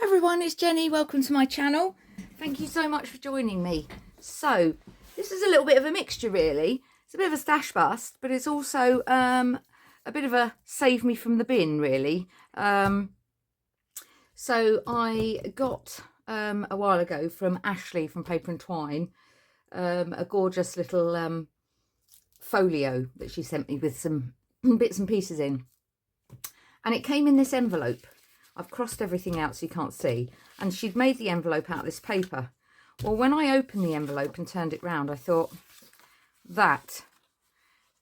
Hi everyone, it's Jenny. Welcome to my channel. Thank you so much for joining me. So this is a little bit of a mixture really. It's a bit of a stash bust, but it's also a bit of a save me from the bin really. So I got a while ago from Ashley from Paper and Twine a gorgeous little folio that she sent me with some bits and pieces in, and it came in this envelope. I've crossed everything out so you can't see, and she'd made the envelope out of this paper. Well, when I opened the envelope and turned it round, I thought that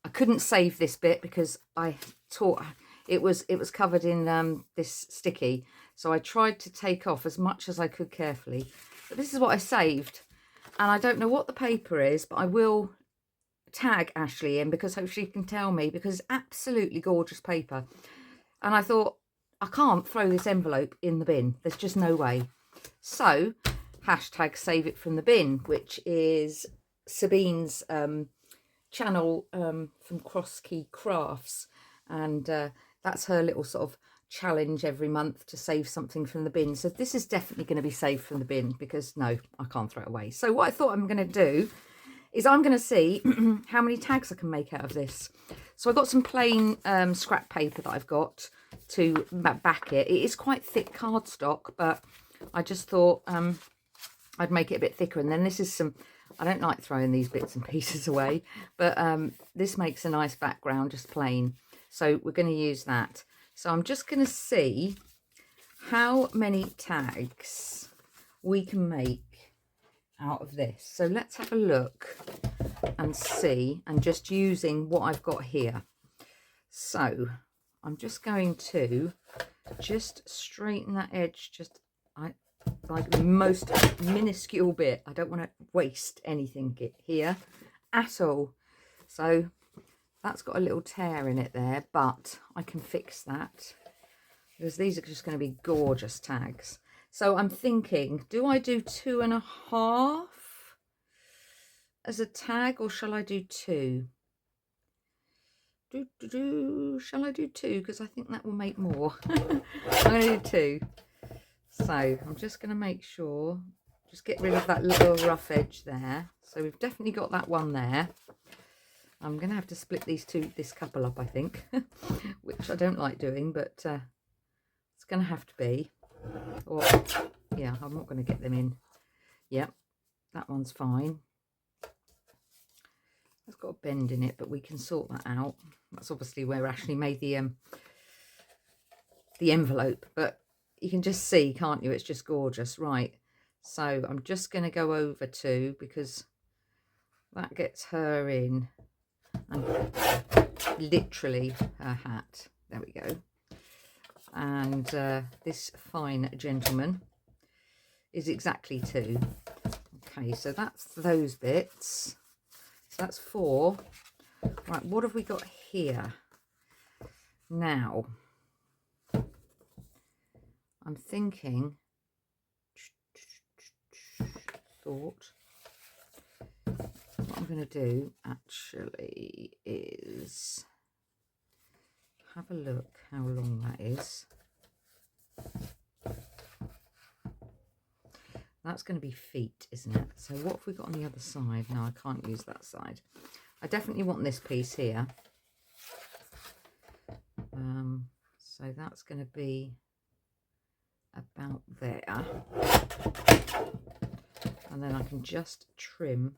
I couldn't save this bit because I thought it was covered in this sticky, so I tried to take off as much as I could carefully. But this is what I saved, and I don't know what the paper is, but I will tag Ashley in because hopefully she can tell me, because it's absolutely gorgeous paper. And I thought, I can't throw this envelope in the bin. There's just no way. So, hashtag save it from the bin, which is Sabine's channel from Cross Key Crafts. And that's her little sort of challenge every month to save something from the bin. So this is definitely going to be saved from the bin because no, I can't throw it away. So what I thought I'm going to do is I'm going to see how many tags I can make out of this. So I've got some plain scrap paper that I've got to back it. It is quite thick cardstock, but I just thought I'd make it a bit thicker. And then this is some, I don't like throwing these bits and pieces away, but this makes a nice background, just plain. So we're going to use that. So I'm just going to see how many tags we can make out of this. So let's have a look and see, and just using what I've got here. So I'm just going to just straighten that edge, just like the most minuscule bit. I don't want to waste anything here at all. So that's got a little tear in it there, but I can fix that because these are just going to be gorgeous tags. So I'm thinking, do I do 2.5 as a tag, or shall I do 2? Shall I do 2? Because I think that will make more. I'm going to do 2. So I'm just going to make sure, just get rid of that little rough edge there. So we've definitely got that one there. I'm going to have to split this couple up, I think, which I don't like doing, but it's going to have to be. Or yeah, I'm not going to get them in. Yep, that one's fine. It's got a bend in it, but we can sort that out. That's obviously where Ashley made the envelope, but you can just see, can't you? It's just gorgeous. Right, so I'm just going to go over 2 because that gets her in, and literally her hat. There we go. And this fine gentleman is exactly 2. Okay, so that's those bits. So that's 4. Right, what have we got here? Now, I'm thinking, what I'm going to do actually is have a look how long that is. That's going to be feet, isn't it? So what have we got on the other side? No, I can't use that side. I definitely want this piece here. So that's going to be about there. And then I can just trim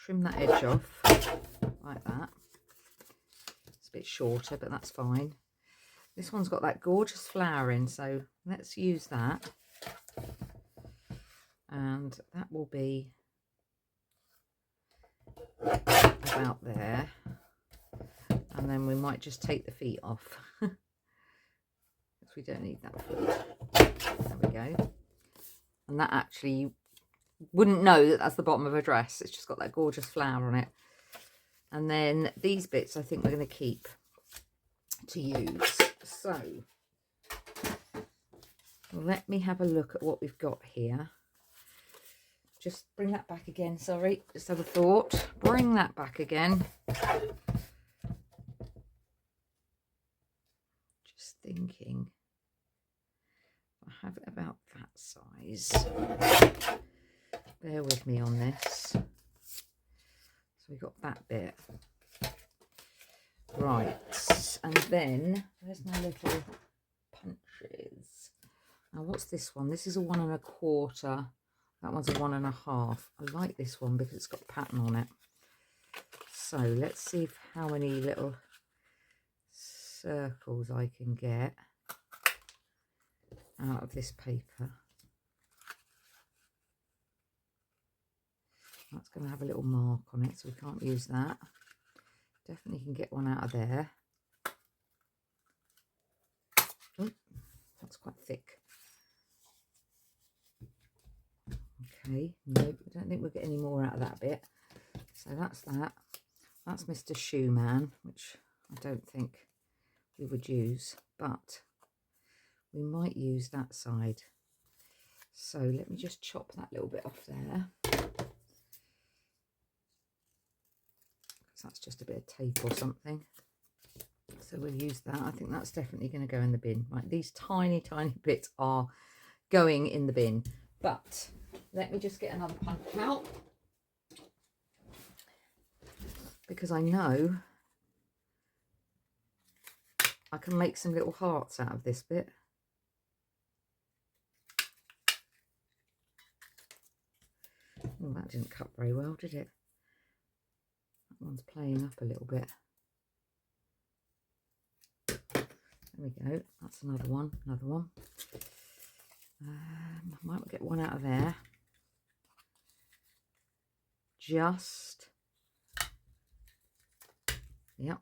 that edge off like that. It's a bit shorter, but that's fine. This one's got that gorgeous flower in, so let's use that. And that will be about there. And then we might just take the feet off because we don't need that foot. There we go. And that actually, you wouldn't know that that's the bottom of a dress. It's just got that gorgeous flower on it. And then these bits I think we're going to keep to use. So let me have a look at what we've got here. Just bring that back again, sorry, just had a thought. Bring that back again. Just thinking. I have it about that size. Bear with me on this. So we got that bit. Right, and then where's my little punches? Now what's this one? This is a 1 1/4. That one's a 1 1/2. I like this one because it's got a pattern on it. So let's see how many little circles I can get out of this paper. That's going to have a little mark on it, so we can't use that. Definitely can get one out of there. Oh, that's quite thick. Okay, nope, I don't think we'll get any more out of that bit. So that's that. That's Mr. Shoe Man, which I don't think we would use, but we might use that side. So let me just chop that little bit off there. Because that's just a bit of tape or something. So we'll use that. I think that's definitely going to go in the bin. Right, these tiny, tiny bits are going in the bin. But let me just get another punch out. Because I know I can make some little hearts out of this bit. Oh, that didn't cut very well, did it? That one's playing up a little bit. There we go. That's another one. Another one. I might get one out of there. Just. Yep.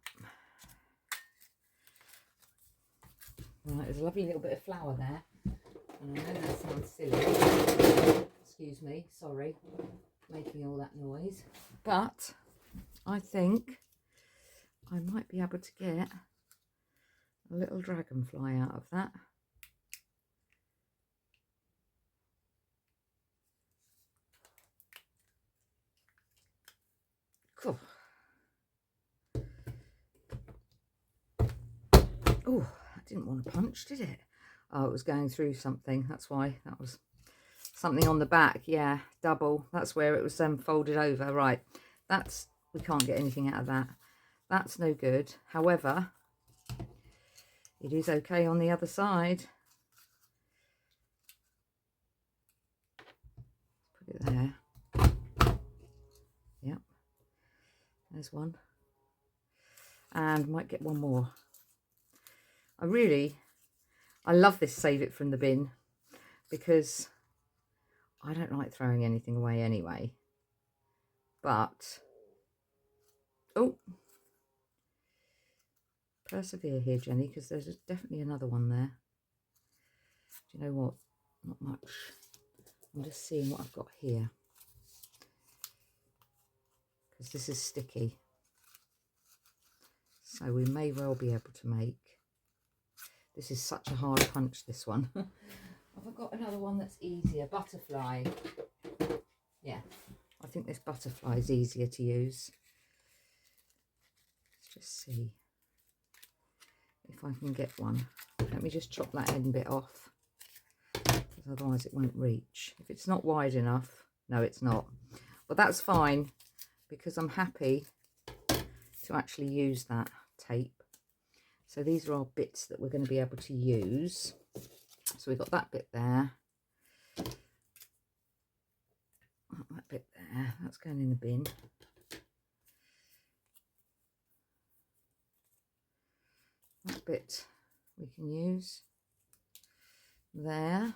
Right, there's a lovely little bit of flour there. And I know that sounds silly. Excuse me, sorry, making all that noise. But I think I might be able to get a little dragonfly out of that. Cool. Oh, that didn't want to punch, did it? Oh, it was going through something. That's why. That was something on the back. Yeah, double. That's where it was folded over. Right. That's, we can't get anything out of that. That's no good. However, it is okay on the other side. Put it there. Yep. There's one. And might get one more. I love this save it from the bin because I don't like throwing anything away anyway. But, oh, persevere here, Jenny, because there's definitely another one there. Do you know what? Not much. I'm just seeing what I've got here. Because this is sticky. So we may well be able to make. This is such a hard punch, this one. Have I got another one that's easier? Butterfly. Yeah, I think this butterfly is easier to use. Let's just see if I can get one. Let me just chop that end bit off, because otherwise it won't reach. If it's not wide enough, no, it's not. But that's fine, because I'm happy to actually use that tape. So these are our bits that we're going to be able to use. So we've got that bit there. That bit there. That's going in the bin. That bit we can use there.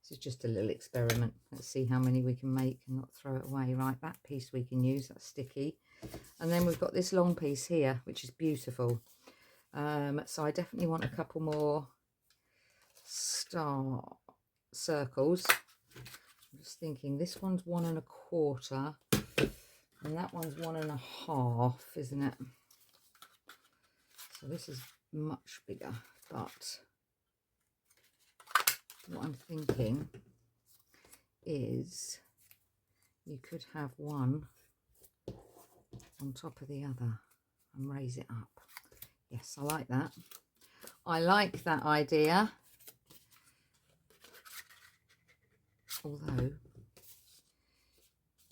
This is just a little experiment. Let's see how many we can make and not throw it away. Right, that piece we can use. That's sticky. And then we've got this long piece here, which is beautiful. So I definitely want a couple more star circles. I'm just thinking this one's 1 1/4 and that one's 1 1/2, isn't it? So this is much bigger, but what I'm thinking is you could have one on top of the other and raise it up. Yes, I like that. I like that idea. Although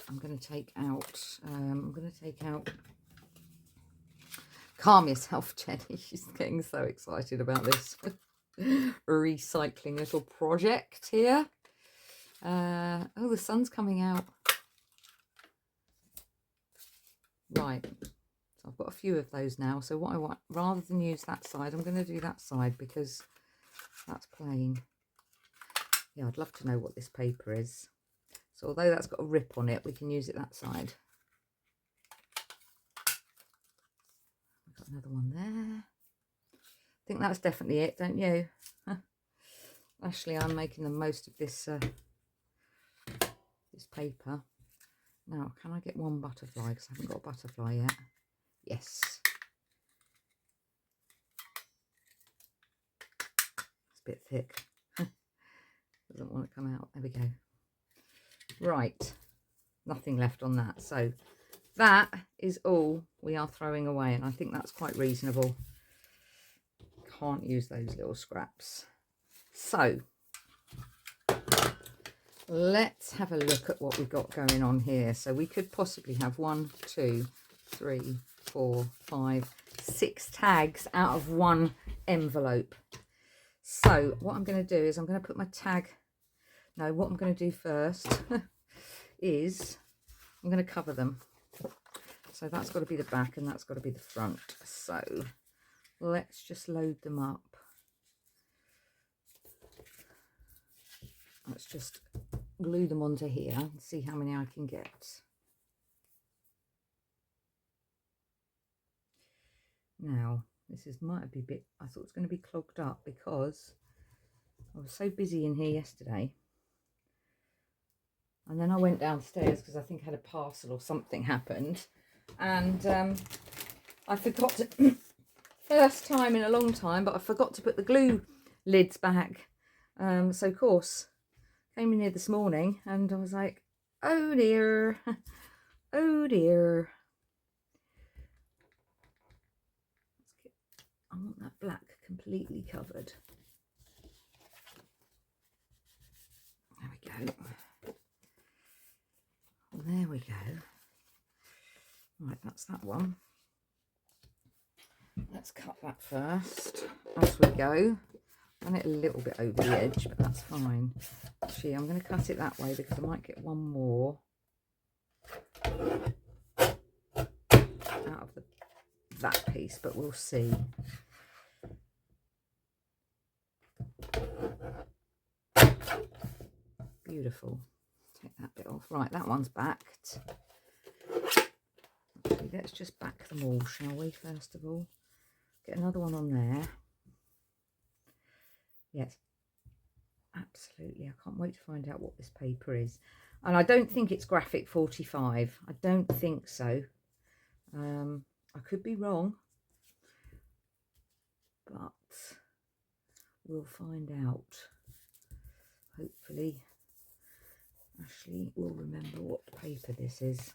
I'm going to take out Calm Yourself, Jenny. She's getting so excited about this recycling little project here. Oh, the sun's coming out. Right, so I've got a few of those now. So what I want, rather than use that side, I'm going to do that side because that's plain. Yeah, I'd love to know what this paper is. So although that's got a rip on it, we can use it that side. I've got another one there. I think that's definitely it, don't you? Actually, I'm making the most of this this paper. Now, can I get one butterfly? Because I haven't got a butterfly yet. Yes. It's a bit thick. Doesn't want to come out. There we go. Right. Nothing left on that. So that is all we are throwing away. And I think that's quite reasonable. Can't use those little scraps. So let's have a look at what we've got going on here. So we could possibly have 1, 2, 3, 4, 5, 6 tags out of one envelope. So what I'm going to do is I'm going to put my tag. No, what I'm going to do first is I'm going to cover them. So that's got to be the back and that's got to be the front. So let's just load them up. Let's just glue them onto here and see how many I can get. Now, this might be a bit, I thought it was going to be clogged up because I was so busy in here yesterday. And then I went downstairs because I think I had a parcel or something happened. And I forgot to, first time in a long time, but I forgot to put the glue lids back. So of course, came in here this morning and I was like, oh dear, oh dear. I want that black completely covered. There we go. There we go. Right, that's that one. Let's cut that first as we go. Run it a little bit over the edge, but that's fine. Actually, I'm going to cut it that way because I might get one more out of that piece, but we'll see. Beautiful. Take that bit off. Right, that one's backed. Actually, let's just back them all, shall we, first of all? Get another one on there. Yes, absolutely. I can't wait to find out what this paper is. And I don't think it's graphic 45. I don't think so. I could be wrong, but we'll find out. Hopefully Ashley will remember what paper this is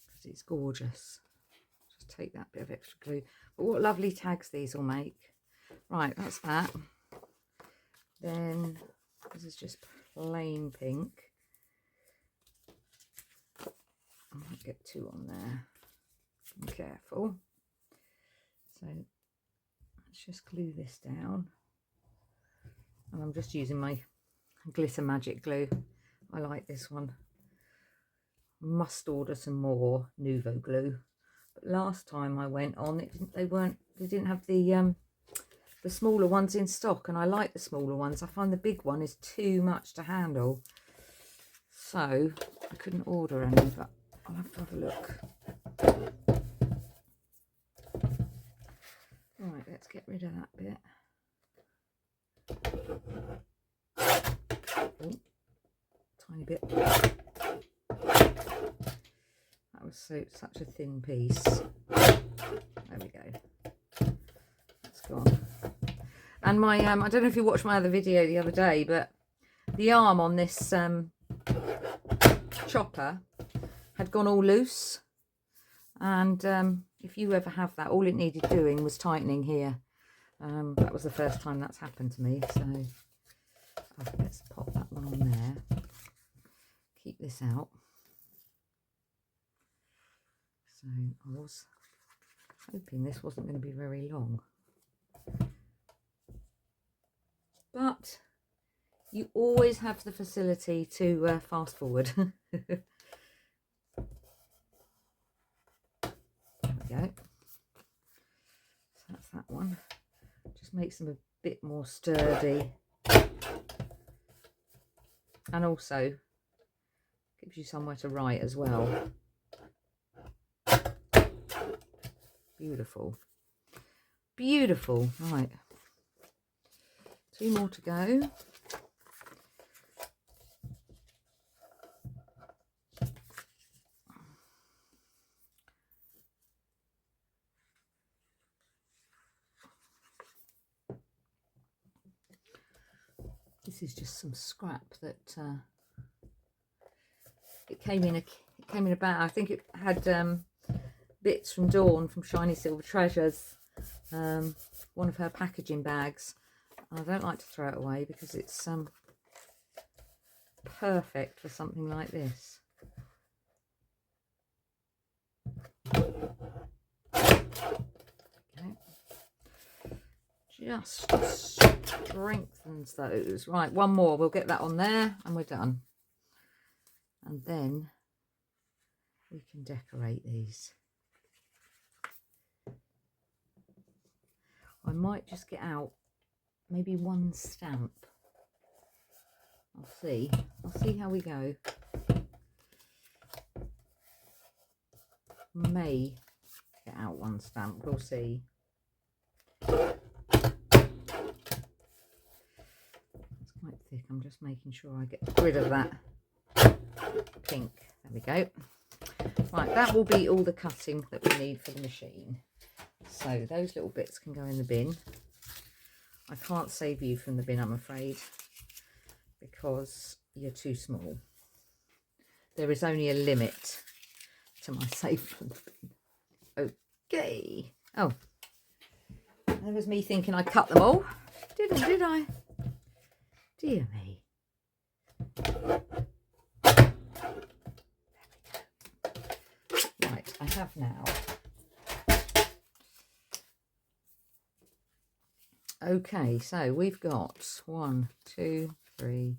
because it's gorgeous. Just take that bit of extra glue. But what lovely tags these will make. Right, that's that. Then this is just plain pink. I might get 2 on there. Be careful. So let's just glue this down. And I'm just using my Glitter Magic glue. I like this one. Must order some more Nuvo glue. But last time I went on, they didn't have the smaller ones in stock, and I like the smaller ones. I find the big one is too much to handle. So I couldn't order any, but I'll have to have a look. Right, let's get rid of that bit. Oh, tiny bit. That was such a thin piece. There we go. It's gone. And my I don't know if you watched my other video the other day, but the arm on this chopper had gone all loose. And if you ever have that, all it needed doing was tightening here. That was the first time that's happened to me, so let's pop that one on there. Keep this out. So I was hoping this wasn't going to be very long. But you always have the facility to fast forward. There we go. So that's that one. Just makes them a bit more sturdy. And also gives you somewhere to write as well. Beautiful. Beautiful. Right. 2 more to go. This is just some scrap that it came in a bag. I think it had bits from Dawn from Shiny Silver Treasures, one of her packaging bags. I don't like to throw it away because it's perfect for something like this. Okay. Just strengthens those. Right, one more. We'll get that on there and we're done. And then we can decorate these. I might just get out maybe one stamp. I'll see how we go. May get out one stamp, we'll see. It's quite thick. I'm just making sure I get rid of that pink. There we go. Right, that will be all the cutting that we need for the machine. So those little bits can go in the bin. I can't save you from the bin, I'm afraid, because you're too small. There is only a limit to my save from the bin. Okay. Oh, there was me thinking I cut them all. Did I? Dear me. Right, I have now. Okay, so we've got 1, 2, 3,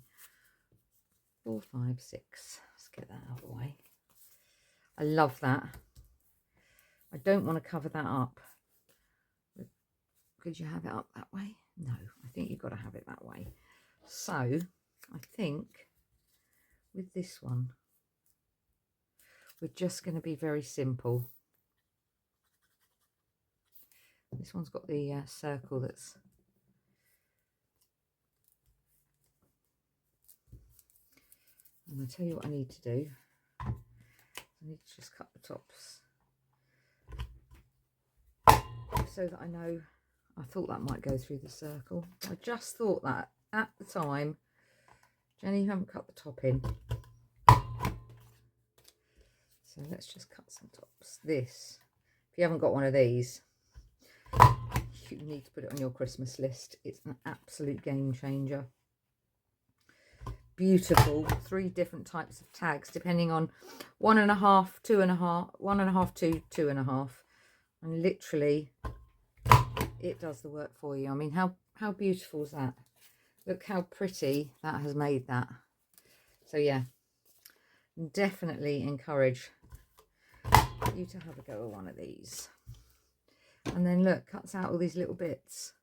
4, 5, 6. Let's get that out of the way. I love that. I don't want to cover that up. Could you have it up that way? No, I think you've got to have it that way. So I think with this one, we're just going to be very simple. This one's got the circle that's... And I'll tell you what I need to do. I need to just cut the tops so that I know. I thought that might go through the circle. I just thought that at the time. Jenny, you haven't cut the top in. So let's just cut some tops. This, if you haven't got one of these, you need to put it on your Christmas list. It's an absolute game changer. Beautiful. 3 different types of tags depending on 1.5, 2.5, 1.5 to 2.5, and literally it does the work for you. I mean, how beautiful is that? Look how pretty that has made that. So yeah, definitely encourage you to have a go at one of these. And then look, cuts out all these little bits.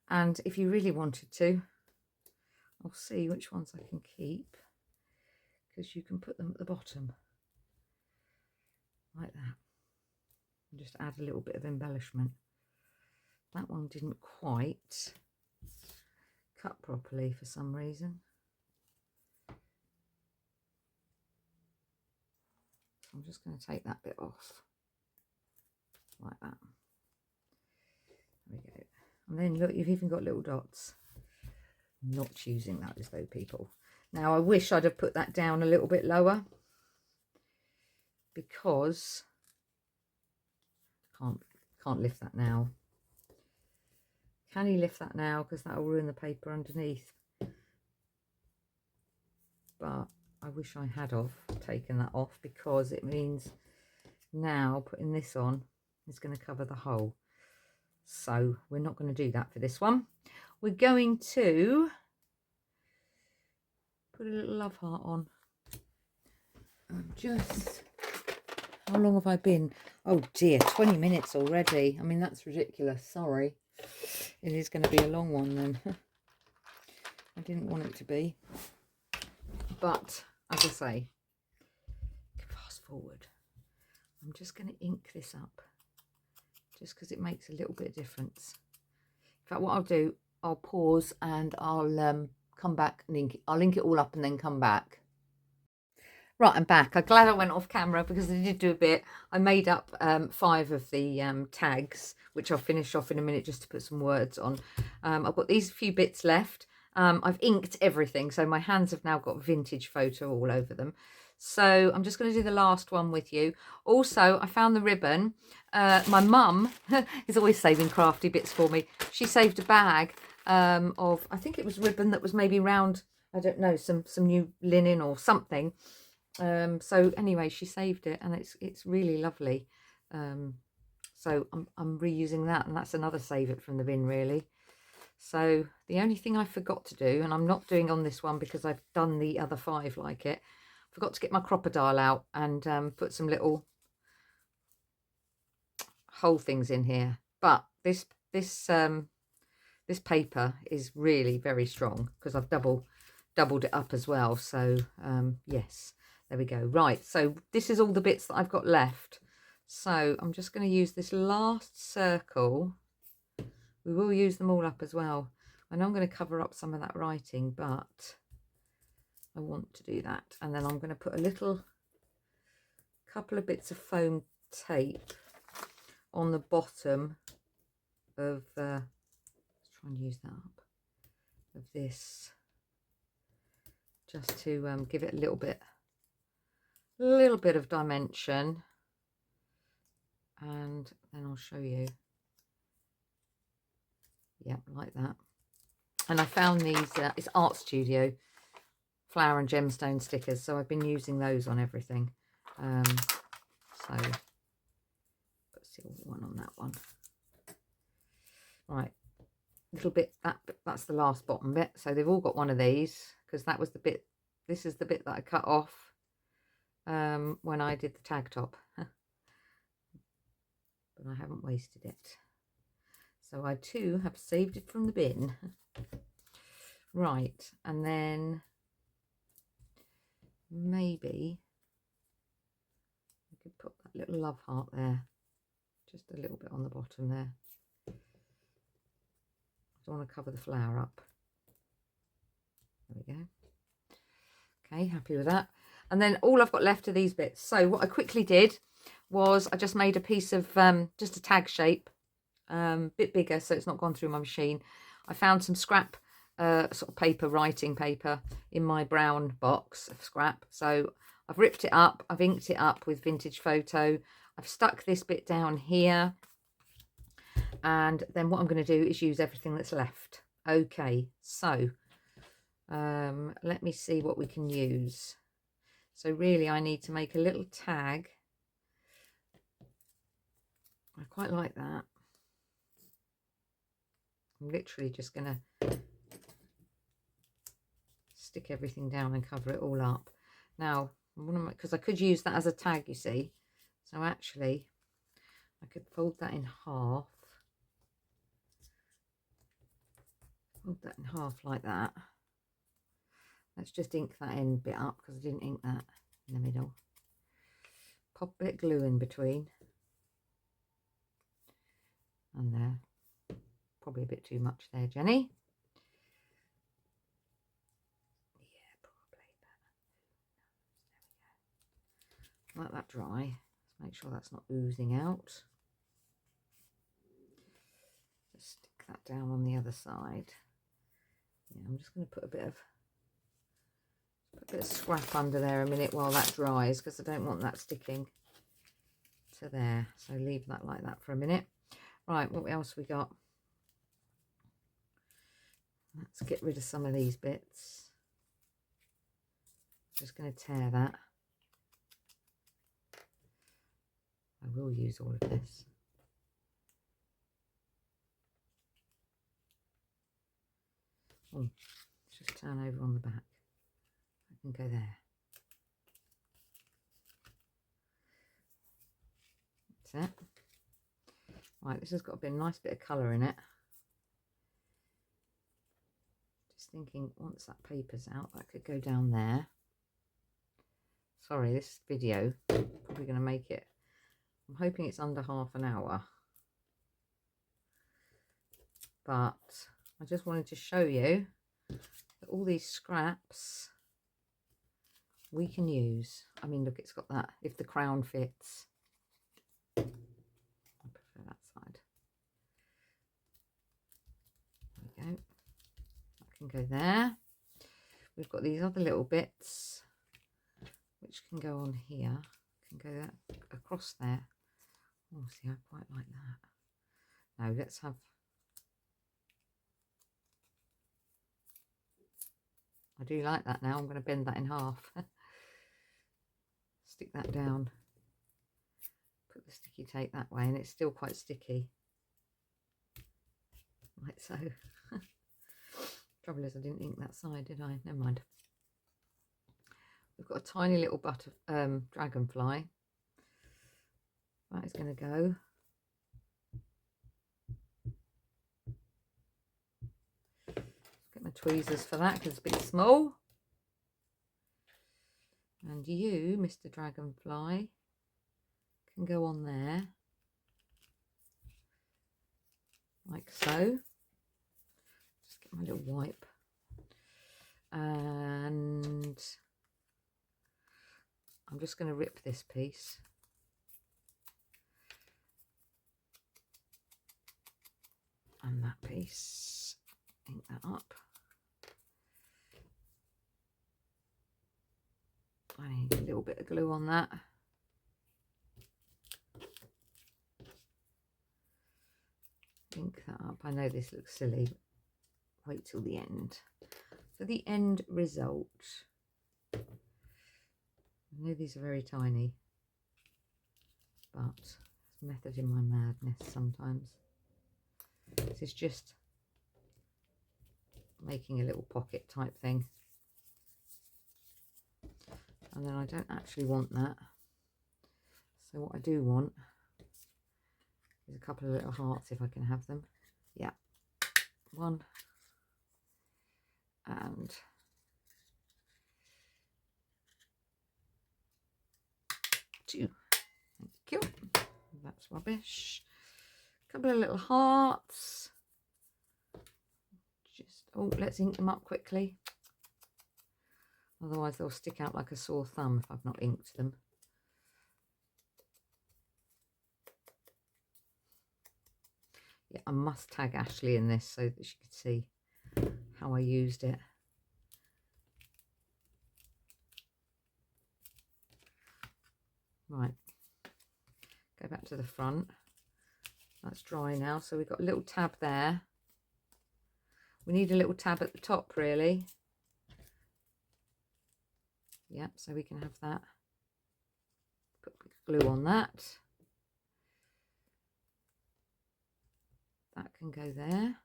And if you really wanted to, I'll see which ones I can keep, because you can put them at the bottom like that and just add a little bit of embellishment. That one didn't quite cut properly for some reason. So I'm just going to take that bit off like that. There we go. And then look, you've even got little dots. Not choosing those though, people. Now I wish I'd have put that down a little bit lower, because can't lift that now. Can you lift that now? Because that will ruin the paper underneath. but I wish I had taken that off, because it means now putting this on is going to cover the hole. So we're not going to do that for this one. We're going to put a little love heart on. Just, how long have I been? Oh dear, 20 minutes already. I mean, that's ridiculous. Sorry. It is going to be a long one then. I didn't want it to be. But, as I say, fast forward. I'm just going to ink this up, just because it makes a little bit of difference. In fact, what I'll do, I'll pause and I'll come back and ink it. I'll ink it all up and then come back. Right, I'm back. I'm glad I went off camera, because I did do a bit. I made up 5 of the tags, which I'll finish off in a minute just to put some words on. I've got these few bits left. I've inked everything, so my hands have now got vintage photo all over them. So I'm just going to do the last one with you. Also, I found the ribbon. My mum is always saving crafty bits for me. She saved a bag of, I think it was ribbon that was maybe round, I don't know, some new linen or something. So anyway, she saved it, and it's really lovely. So I'm reusing that, and that's another save it from the bin, really. So the only thing I forgot to do, and I'm not doing on this one because I've done the other 5 like it, forgot to get my crocodile out and put some little hole things in here. But this paper is really very strong, because I've doubled it up as well. So yes, there we go. Right, so this is all the bits that I've got left. So I'm just going to use this last circle. We will use them all up as well. I know I'm going to cover up some of that writing, but I want to do that. And then I'm going to put a couple of bits of foam tape on the bottom of, let's try and use that up, of this, just to give it a little bit of dimension. And then I'll show you. Yeah, like that. And I found these, it's Art Studio flower and gemstone stickers, so I've been using those on everything. So put silver one on that one. Right, little bit, that's the last bottom bit. So they've all got one of these, because that was the bit, this is the bit that I cut off when I did the tag top. But I haven't wasted it. So I too have saved it from the bin. Right, and then maybe I could put that little love heart there, just a little bit on the bottom there. I don't want to cover the flower up. There we go. Okay, happy with that. And then all I've got left are these bits. So what I quickly did was I just made a piece of just a tag shape, bit bigger, so it's not gone through my machine. I found some scrap sort of paper, writing paper, in my brown box of scrap. So I've ripped it up, I've inked it up with vintage photo. I've stuck this bit down here, and then what I'm going to do is use everything that's left. Okay, so let me see what we can use. So really I need to make a little tag. I quite like that. I'm literally just going to stick everything down and cover it all up. Now, because I could use that as a tag, you see. So actually, I could fold that in half. Fold that in half like that. Let's just ink that end bit up, because I didn't ink that in the middle. Pop a bit of glue in between. And there. Probably a bit too much there, Jenny. Yeah, probably. There we go. Let that dry. Let's make sure that's not oozing out. Just stick that down on the other side. Yeah, I'm just going to put a bit of scrap under there a minute while that dries, because I don't want that sticking to there. So leave that like that for a minute. Right, what else we got? Let's get rid of some of these bits. Just going to tear that. I will use all of this. Oh, just turn over on the back. I can go there. That's it. Right, this has got a nice bit of colour in it. Just thinking, once that paper's out, that could go down there. Sorry, this video, probably going to make it, I'm hoping it's under half an hour. But I just wanted to show you that all these scraps we can use. I mean, look, it's got that, if the crown fits. I prefer that side. There we go. That can go there. We've got these other little bits which can go on here. Can go that across there. Oh, see, I quite like that. Now let's have. I do like that now. I'm going to bend that in half. Stick that down. Put the sticky tape that way, and it's still quite sticky. Like so. Trouble is, I didn't ink that side, did I? Never mind. We've got a tiny little dragonfly. That is going to go. Get my tweezers for that because it's a bit small. And you, Mr. Dragonfly, can go on there. Like so. Just get my little wipe. And I'm just going to rip this piece. And that piece. Ink that up. I need a little bit of glue on that. Ink that up. I know this looks silly. Wait till the end. For the end result. I know these are very tiny, but it's method in my madness sometimes. This is just making a little pocket type thing. And then I don't actually want that. So what I do want is a couple of little hearts if I can have them. Yeah. 1 and 2. Thank you. That's rubbish. A couple of little hearts. Just, oh, let's ink them up quickly. Otherwise they'll stick out like a sore thumb if I've not inked them. Yeah, I must tag Ashley in this so that she could see how I used it. Right, go back to the front. That's dry now, so we've got a little tab there. We need a little tab at the top, really. Yep, so we can have that. Put glue on that. That can go there.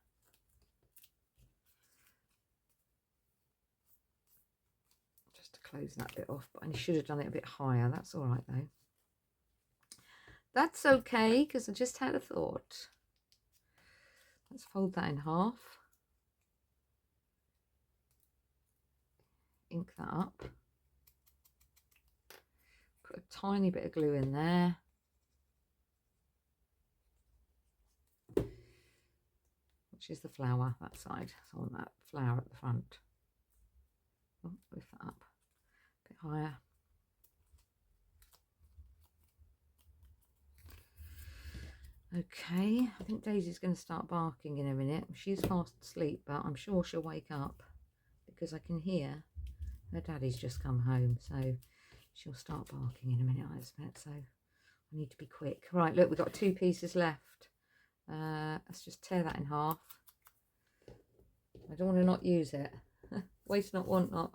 Just to close that bit off, but I should have done it a bit higher. That's all right, though. That's okay, because I just had a thought. Let's fold that in half. Ink that up. Put a tiny bit of glue in there. Which is the flower, that side. So I want that flower at the front. Oh, lift that up a bit higher. Okay, I think Daisy's going to start barking in a minute. She's fast asleep, but I'm sure she'll wake up because I can hear her daddy's just come home. So she'll start barking in a minute, I expect. So I need to be quick. Right, look, we've got 2 pieces left. Let's just tear that in half. I don't want to not use it. Waste not, want not.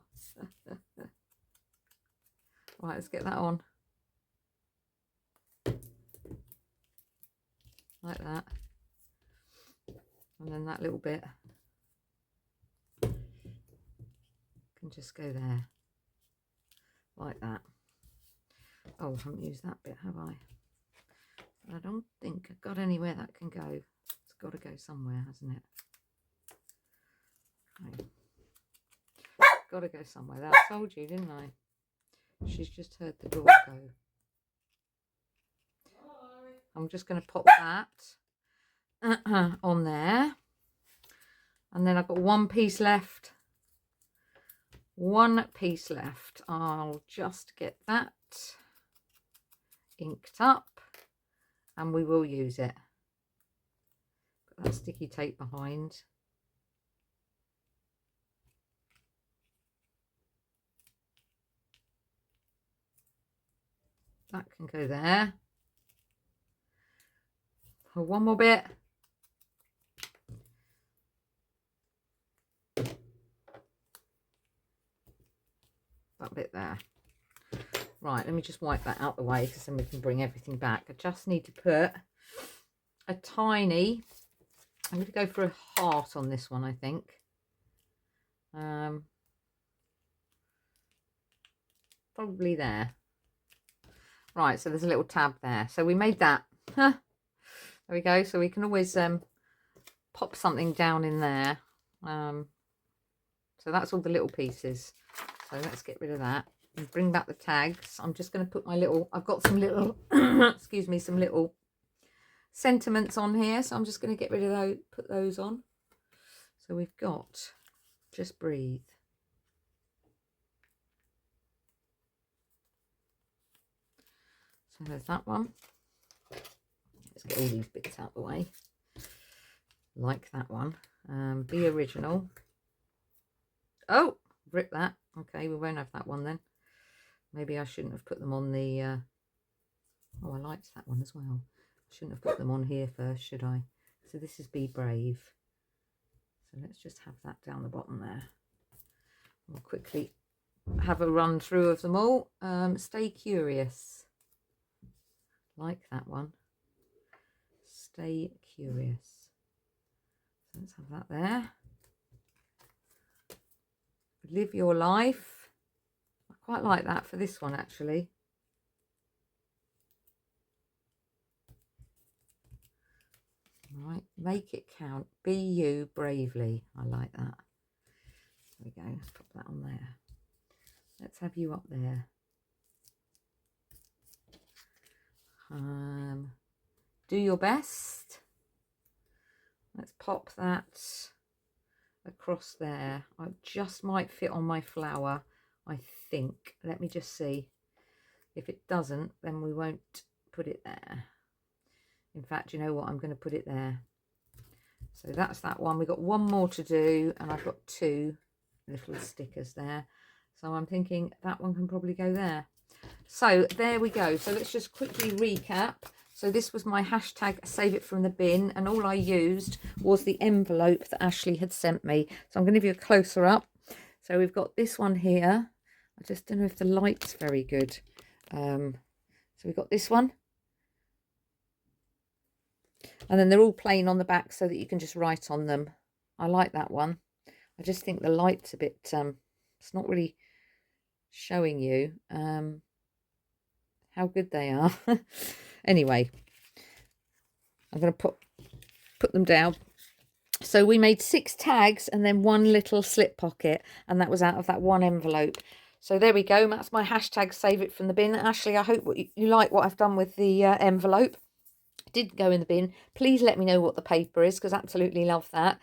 Right, let's get that on. Like that. And then that little bit can just go there. Like that. Oh, I haven't used that bit, have I? I don't think I've got anywhere that can go. It's got to go somewhere, hasn't it? Okay. Got to go somewhere. That I told you, didn't I? She's just heard the door go. I'm just going to pop that on there. And then I've got one piece left. One piece left. I'll just get that inked up and we will use it. Put that sticky tape behind. That can go there. Oh, one more bit. That bit there. Right, let me just wipe that out the way because then we can bring everything back. I just need to put a tiny, I'm going to go for a heart on this one, I think. Probably there. Right, so there's a little tab there. So we made that. There we go. So we can always pop something down in there. So that's all the little pieces. So let's get rid of that and bring back the tags. I'm just going to put my little, I've got some little, excuse me, some little sentiments on here. So I'm just going to get rid of those, put those on. So we've got Just Breathe. So there's that one. Let's get all these bits out of the way. Like that one. Be Original. Oh, rip that. Okay, we won't have that one then. Maybe I shouldn't have put them on the... Oh, I liked that one as well. I shouldn't have put them on here first, should I? So this is Be Brave. So let's just have that down the bottom there. We'll quickly have a run through of them all. Stay Curious. Like that one. Stay Curious. So let's have that there. Live Your Life. I quite like that for this one, actually. Right, Make It Count. Be You Bravely. I like that. There we go. Let's pop that on there. Let's have you up there. Do Your Best. Let's pop that across there. I just might fit on my flower, I think. Let me just see. If it doesn't, then we won't put it there. In fact, you know what? I'm going to put it there. So that's that one. We've got one more to do, and I've got two little stickers there. So I'm thinking that one can probably go there. So there we go. So let's just quickly recap. So this was my hashtag Save It From the Bin, and all I used was the envelope that Ashley had sent me. So I'm going to give you a closer up. So we've got this one here. I just don't know if the light's very good. So we've got this one. And then they're all plain on the back so that you can just write on them. I like that one. I just think the light's a bit, it's not really showing you how good they are. Anyway, I'm going to put them down. So we made 6 tags and then one little slip pocket, and that was out of that one envelope. So there we go. That's my hashtag Save It From the Bin. Ashley, I hope you like what I've done with the envelope. It did go in the bin. Please let me know what the paper is, because I absolutely love that.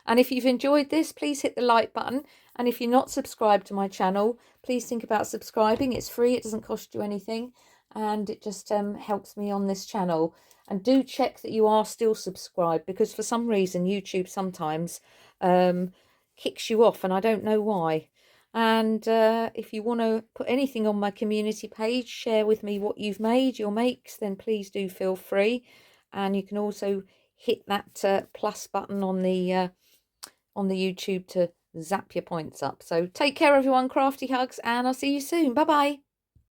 And if you've enjoyed this, please hit the like button. And if you're not subscribed to my channel, please think about subscribing. It's free. It doesn't cost you anything. And it just helps me on this channel. And do check that you are still subscribed, because for some reason YouTube sometimes kicks you off, and I don't know why. And if you want to put anything on my community page, share with me what you've made, your makes, then please do feel free. And you can also hit that plus button on the YouTube to zap your points up. So take care, everyone. Crafty hugs, and I'll see you soon. Bye bye.